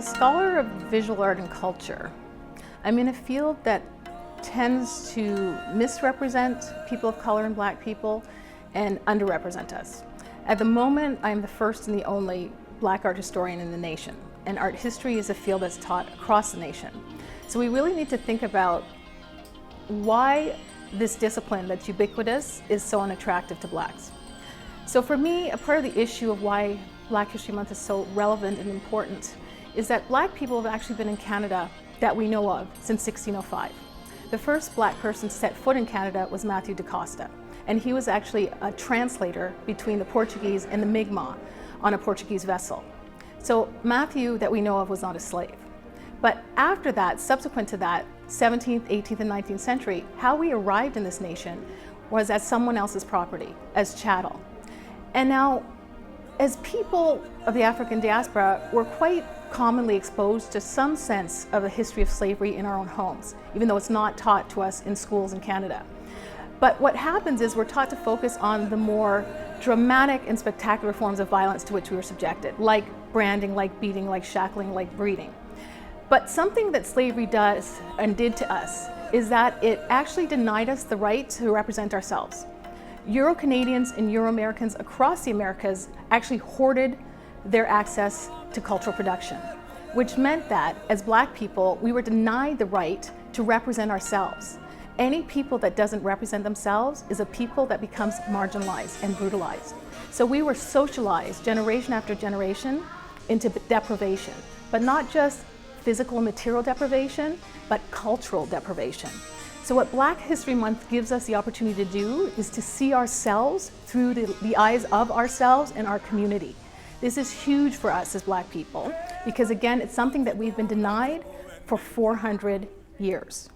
scholar of visual art and culture, I'm in a field that tends to misrepresent people of color and Black people and underrepresent us. At the moment, I'm the first and the only Black art historian in the nation, and art history is a field that's taught across the nation. So we really need to think about why this discipline that's ubiquitous is so unattractive to Blacks. So for me, a part of the issue of why Black History Month is so relevant and important is that Black people have actually been in Canada that we know of since 1605. The first Black person to set foot in Canada was Matthew da Costa, and he was actually a translator between the Portuguese and the Mi'kmaq on a Portuguese vessel. So Matthew, that we know of, was not a slave. But after that, subsequent to that, 17th, 18th, and 19th century, how we arrived in this nation was as someone else's property, as chattel. And now, as people of the African diaspora, we're quite commonly exposed to some sense of the history of slavery in our own homes, even though it's not taught to us in schools in Canada. But what happens is we're taught to focus on the more dramatic and spectacular forms of violence to which we were subjected, like branding, like beating, like shackling, like breeding. But something that slavery does and did to us is that it actually denied us the right to represent ourselves. Euro-Canadians and Euro-Americans across the Americas actually hoarded their access to cultural production, which meant that as Black people, we were denied the right to represent ourselves. Any people that doesn't represent themselves is a people that becomes marginalized and brutalized. So we were socialized generation after generation into deprivation, but not just physical and material deprivation, but cultural deprivation. So what Black History Month gives us the opportunity to do is to see ourselves through the eyes of ourselves and our community. This is huge for us as Black people because, again, it's something that we've been denied for 400 years.